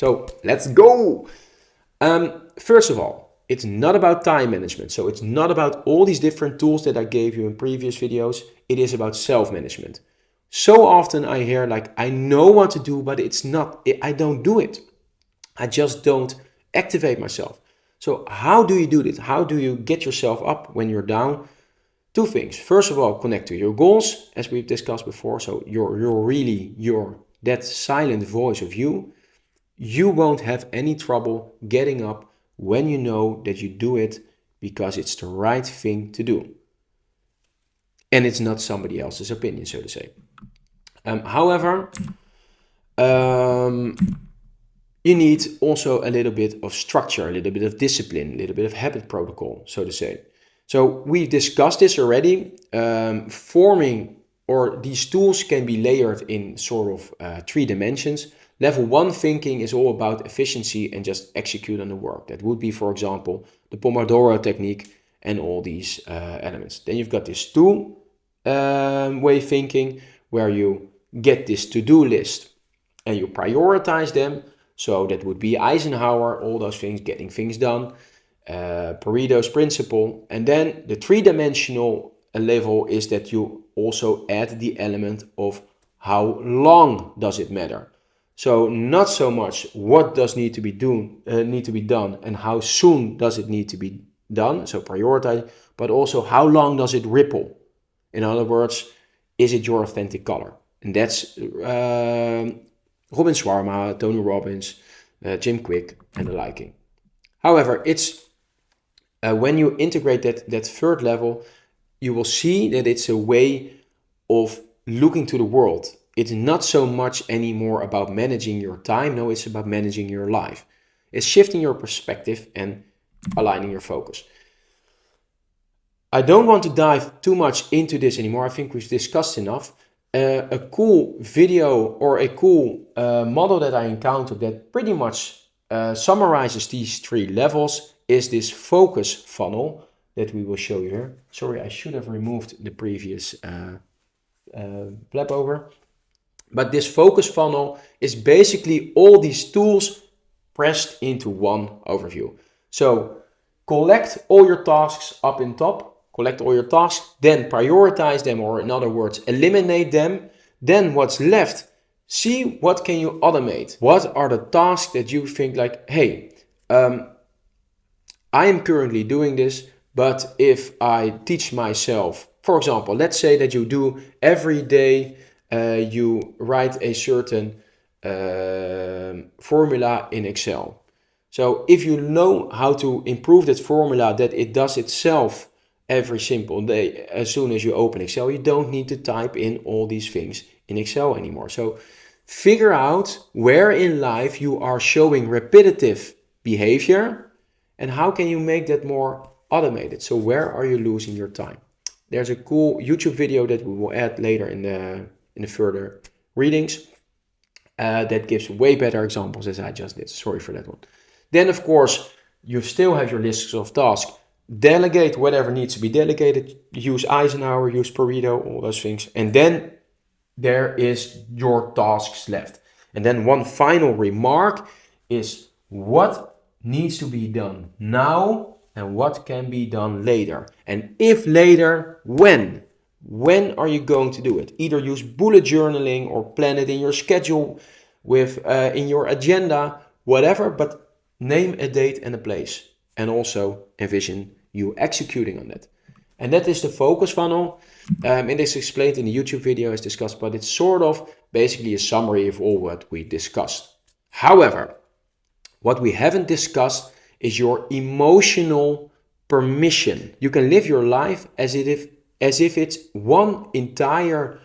So let's go. First of all, it's not about time management. So it's not about all these different tools that I gave you in previous videos. It is about self-management. So often I hear like, I know what to do, but I don't do it. I just don't activate myself. So how do you do this? How do you get yourself up when you're down? Two things. First of all, connect to your goals, as we've discussed before. So you're that silent voice of you. You won't have any trouble getting up when you know that you do it because it's the right thing to do. And it's not somebody else's opinion, so to say. However, you need also a little bit of structure, a little bit of discipline, a little bit of habit protocol, so to say. So we discussed this already. Forming or these tools can be layered in sort of 3 dimensions. Level 1 thinking is all about efficiency and just execute on the work. That would be, for example, the Pomodoro technique and all these elements. Then you've got this 2 way thinking where you get this to-do list and you prioritize them. So that would be Eisenhower, all those things, getting things done, Pareto's principle. And then the 3-dimensional level is that you also add the element of how long does it matter. So not so much what does need to be done and how soon does it need to be done, so prioritize, but also how long does it ripple. In other words, is it your authentic color? And that's Robin Sharma, Tony Robbins, Jim Kwik, and the liking. However, it's when you integrate that 3rd level, you will see that it's a way of looking to the world. It's not so much anymore about managing your time. No, it's about managing your life. It's shifting your perspective and aligning your focus. I don't want to dive too much into this anymore. I think we've discussed enough. A cool video or a cool model that I encountered that pretty much summarizes these 3 levels is this focus funnel that we will show you here. Sorry, I should have removed the previous flap over. But this focus funnel is basically all these tools pressed into one overview. So collect all your tasks up in top, collect all your tasks, then prioritize them, or in other words, eliminate them. Then what's left, see what can you automate. What are the tasks that you think like, hey, I am currently doing this, but if I teach myself, for example, let's say that you do every day, you write a certain formula in Excel. So if you know how to improve that formula, that it does itself every simple day, as soon as you open Excel, you don't need to type in all these things in Excel anymore. So figure out where in life you are showing repetitive behavior and how can you make that more automated. So where are you losing your time? There's a cool YouTube video that we will add later in the further readings that gives way better examples as I just did. Sorry for that one. Then of course you still have your lists of tasks. Delegate whatever needs to be delegated. Use Eisenhower, use Pareto, all those things. And then there is your tasks left. And then one final remark is what needs to be done now and what can be done later. And if later, when? When are you going to do it? Either use bullet journaling or plan it in your schedule, with in your agenda, whatever, but name a date and a place. And also envision you executing on that. And that is the focus funnel. It is explained in the YouTube video as discussed, but it's sort of basically a summary of all what we discussed. However, what we haven't discussed is your emotional permission. You can live your life as if it's one entire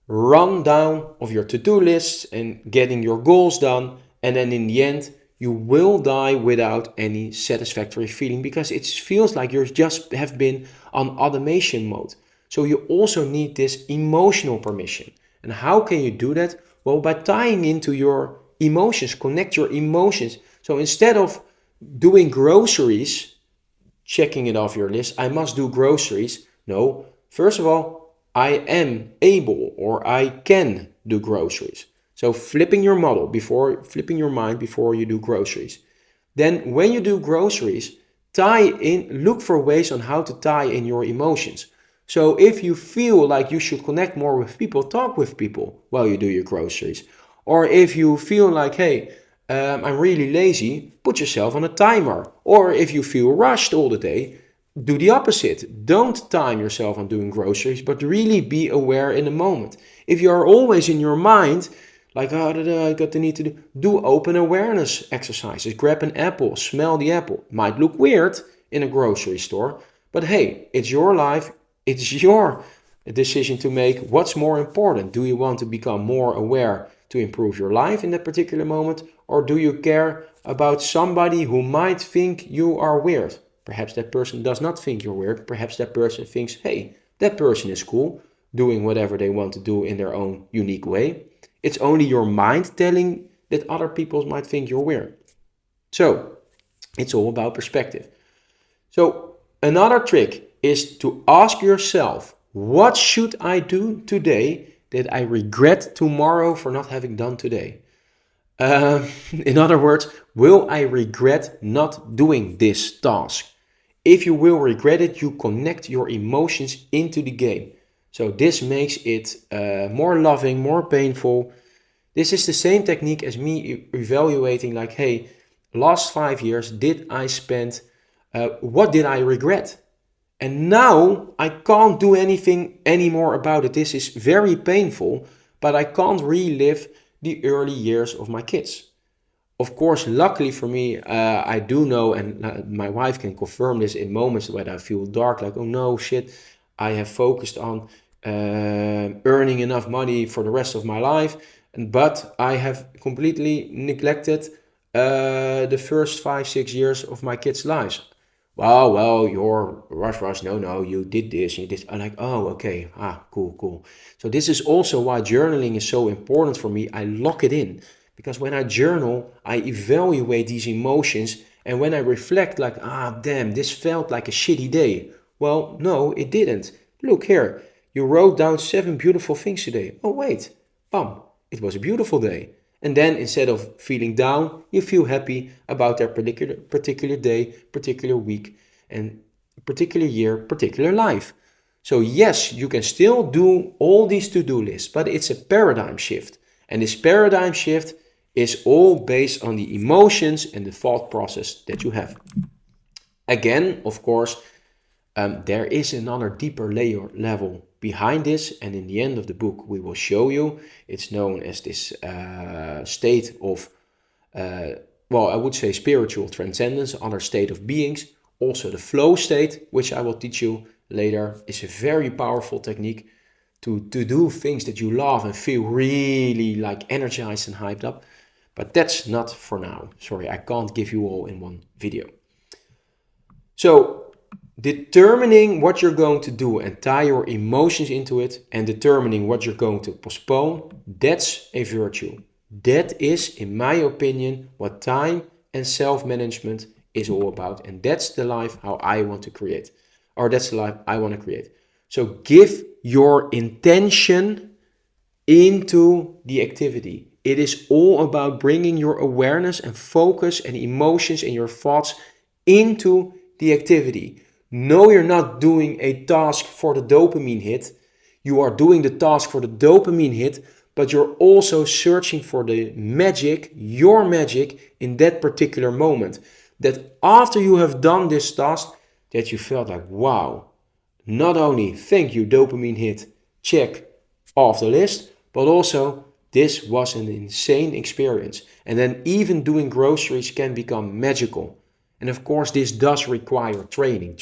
rundown of your to-do lists and getting your goals done. And then in the end, you will die without any satisfactory feeling because it feels like you just have been on automation mode. So you also need this emotional permission. And how can you do that? Well, by tying into your emotions, connect your emotions. So instead of doing groceries, checking it off your list, I must do groceries. No, first of all, I am able or I can do groceries. So flipping your model flipping your mind before you do groceries. Then when you do groceries, look for ways on how to tie in your emotions. So if you feel like you should connect more with people, talk with people while you do your groceries. Or if you feel like, hey, I'm really lazy, put yourself on a timer. Or if you feel rushed all the day, do the opposite. Don't time yourself on doing groceries, but really be aware in the moment. If you are always in your mind, like, oh, I got the need to do open awareness exercises. Grab an apple, smell the apple. Might look weird in a grocery store, but hey, it's your life. It's your decision to make. What's more important? Do you want to become more aware to improve your life in that particular moment? Or do you care about somebody who might think you are weird? Perhaps that person does not think you're weird. Perhaps that person thinks, hey, that person is cool, doing whatever they want to do in their own unique way. It's only your mind telling that other people might think you're weird. So it's all about perspective. So another trick is to ask yourself, what should I do today that I regret tomorrow for not having done today? In other words, will I regret not doing this task? If you will regret it, you connect your emotions into the game. So this makes it more loving, more painful. This is the same technique as me evaluating like, hey, last 5 years, what did I regret? And now I can't do anything anymore about it. This is very painful, but I can't relive the early years of my kids. Of course, luckily for me, I do know, and my wife can confirm this in moments when I feel dark, like, oh no, shit, I have focused on earning enough money for the rest of my life, but I have completely neglected the first 5-6 years of my kids' lives. Well, you're rush, no, you did this, and you did. I'm like, oh, okay, cool. So this is also why journaling is so important for me. I lock it in. Because when I journal, I evaluate these emotions, and when I reflect like, damn, this felt like a shitty day. Well, no, it didn't. Look here, you wrote down 7 beautiful things today. Oh, wait, bam, it was a beautiful day. And then instead of feeling down, you feel happy about their particular day, particular week, and particular year, particular life. So yes, you can still do all these to-do lists, but it's a paradigm shift. And this paradigm shift is all based on the emotions and the thought process that you have. Again, of course, there is another deeper level behind this, and in the end of the book we will show you. It's known as this state of, I would say spiritual transcendence, other state of beings. Also the flow state, which I will teach you later, is a very powerful technique to do things that you love and feel really like energized and hyped up. But that's not for now. Sorry, I can't give you all in one video. So determining what you're going to do and tie your emotions into it, and determining what you're going to postpone, that's a virtue. That is, in my opinion, what time and self-management is all about. And that's the life how I want to create. Or that's the life I want to create. So give your intention into the activity. It is all about bringing your awareness and focus and emotions and your thoughts into the activity. No, you're not doing a task for the dopamine hit. You are doing the task for the dopamine hit, but you're also searching for the magic, your magic, in that particular moment. That after you have done this task, that you felt like, wow, not only thank you, dopamine hit, check off the list, but also this was an insane experience. And then even doing groceries can become magical. And of course, this does require training.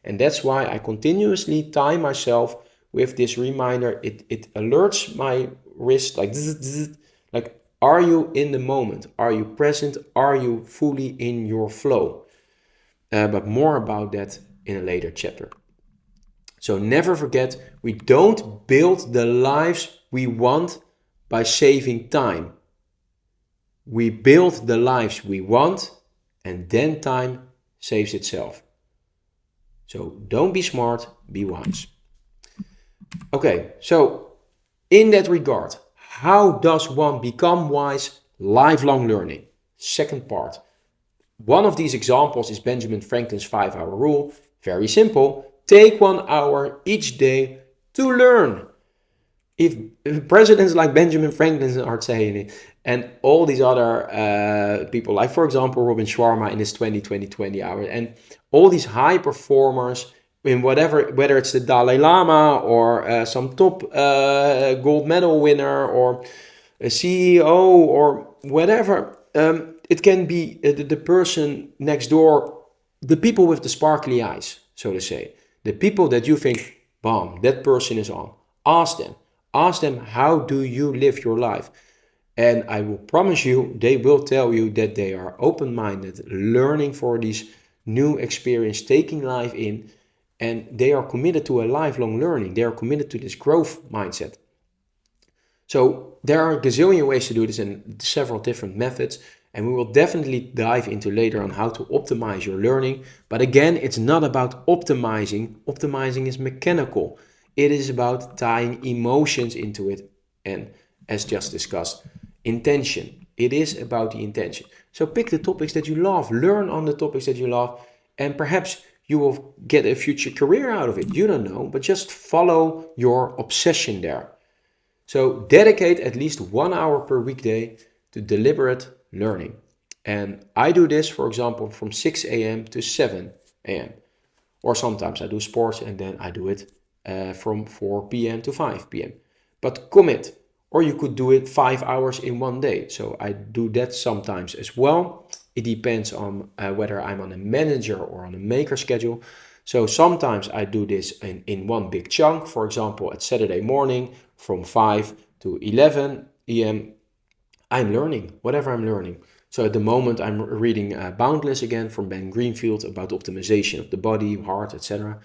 And that's why I continuously time myself with this reminder. It alerts my wrist like, like, are you in the moment? Are you present? Are you fully in your flow? But more about that in a later chapter. So never forget, we don't build the lives we want by saving time. We build the lives we want, and then time saves itself. So don't be smart, be wise. Okay, so in that regard, how does one become wise? Lifelong learning. Second part. One of these examples is Benjamin Franklin's 5-hour rule. Very simple. Take 1 hour each day to learn. If presidents like Benjamin Franklin are saying it, and all these other people, like for example Robin Sharma in his 20-20-20 hours, and all these high performers in whether it's the Dalai Lama or some top gold medal winner or a CEO or whatever, it can be the person next door, the people with the sparkly eyes, so to say, the people that you think, bomb, that person is on. Ask them. Ask them, how do you live your life? And I will promise you, they will tell you that they are open-minded, learning for these new experience, taking life in, and they are committed to a lifelong learning. They are committed to this growth mindset. So there are a gazillion ways to do this and several different methods. And we will definitely dive into later on how to optimize your learning. But again, it's not about optimizing. Optimizing is mechanical. It is about tying emotions into it. And as just discussed, intention. It is about the intention. So pick the topics that you love. Learn on the topics that you love. And perhaps you will get a future career out of it. You don't know. But just follow your obsession there. So dedicate at least 1 hour per weekday to deliberate learning. And I do this, for example, from 6 a.m. to 7 a.m. Or sometimes I do sports and then I do it from 4 p.m. to 5 p.m. But commit. Or you could do it 5 hours in one day. So I do that sometimes as well. It depends on whether I'm on a manager or on a maker schedule. So sometimes I do this in one big chunk. For example, at Saturday morning from 5 to 11 a.m. I'm learning, whatever I'm learning. So at the moment I'm reading Boundless again from Ben Greenfield about optimization of the body, heart, etc.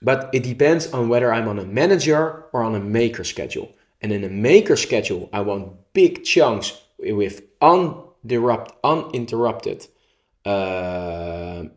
But it depends on whether I'm on a manager or on a maker schedule. And in a maker schedule, I want big chunks with uninterrupted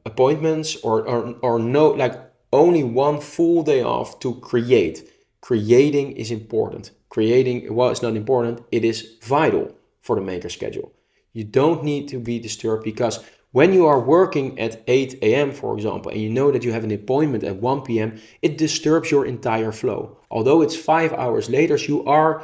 appointments or no, like only one full day off to create. Creating is important. Creating, well, it's not important. It is vital for the maker schedule. You don't need to be disturbed because when you are working at 8 a.m., for example, and you know that you have an appointment at 1 p.m., it disturbs your entire flow. Although it's 5 hours later, you are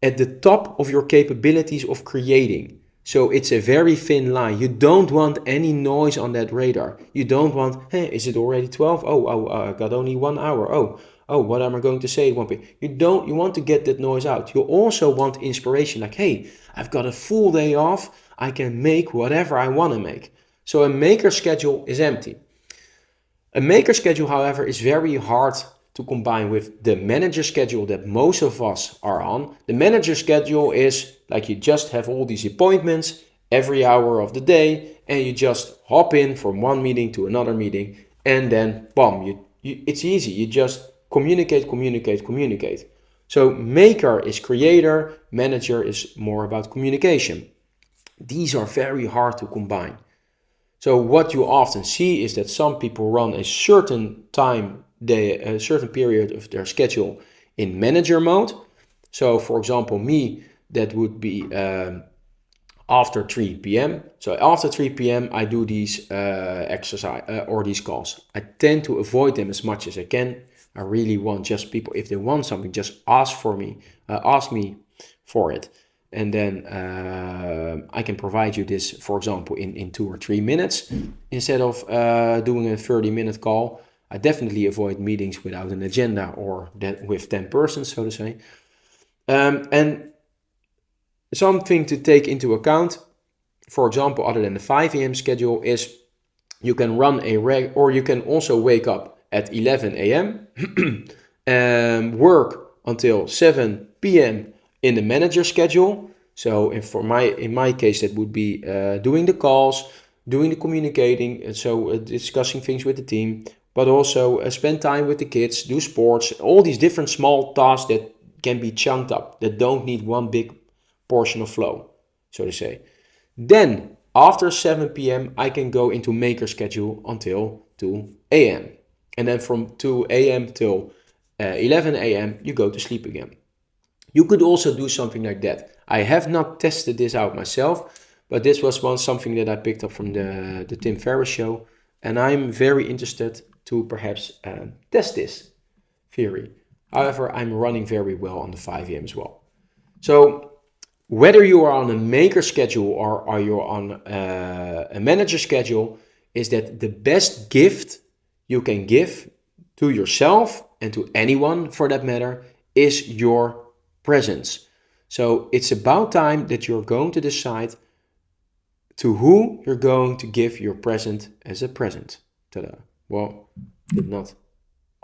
at the top of your capabilities of creating. So it's a very thin line. You don't want any noise on that radar. You don't want, hey, is it already 12? I got only 1 hour. What am I going to say at 1 p.m.? You want to get that noise out. You also want inspiration, like, hey, I've got a full day off. I can make whatever I want to make. So a maker schedule is empty. A maker schedule, however, is very hard to combine with the manager schedule that most of us are on. The manager schedule is like you just have all these appointments every hour of the day and you just hop in from one meeting to another meeting and then boom, it's easy. You just communicate. So maker is creator, manager is more about communication. These are very hard to combine. So what you often see is that some people run a certain a certain period of their schedule in manager mode. So for example, me, that would be after 3 p.m. So after 3 p.m. I do these exercise or these calls. I tend to avoid them as much as I can. I really want just people, if they want something, just ask me for it. And then I can provide you this, for example, in 2 or 3 minutes instead of doing a 30-minute call. I definitely avoid meetings without an agenda or that with 10 persons, so to say. And something to take into account, for example, other than the 5 a.m. schedule, is you can run or you can also wake up at 11 a.m. and work until 7 p.m. in the manager schedule. So in my case, that would be doing the calls, doing the communicating, and so discussing things with the team, but also spend time with the kids, do sports, all these different small tasks that can be chunked up, that don't need one big portion of flow, so to say. Then after 7 p.m. I can go into maker schedule until 2 a.m. And then from 2 a.m. till 11 a.m. you go to sleep again. You could also do something like that. I have not tested this out myself, but this was something that I picked up from the Tim Ferriss show, and I'm very interested to perhaps test this theory. However, I'm running very well on the 5 a.m. as well. So whether you are on a maker schedule or are you on a manager schedule, is that the best gift you can give to yourself and to anyone for that matter is your presence. So it's about time that you're going to decide to who you're going to give your present as a present. Ta-da. Well, did not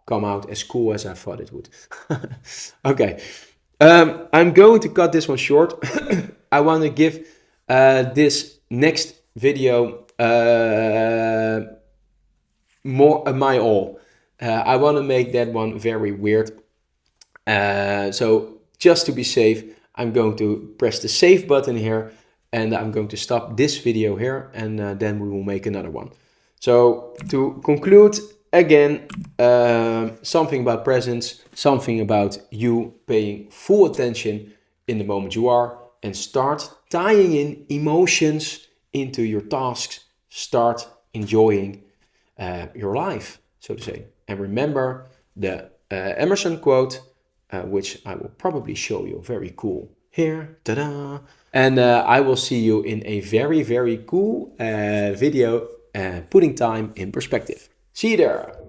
come out as cool as I thought it would. Okay. I'm going to cut this one short. I want to give this next video more my all. I want to make that one very weird. So just to be safe, I'm going to press the save button here, and I'm going to stop this video here, and then we will make another one. So to conclude, again, something about presence, something about you paying full attention in the moment you are, and start tying in emotions into your tasks, start enjoying your life, so to say. And remember the Emerson quote, which I will probably show you, very cool here, ta-da! And I will see you in a very, very cool video, putting time in perspective. See you there!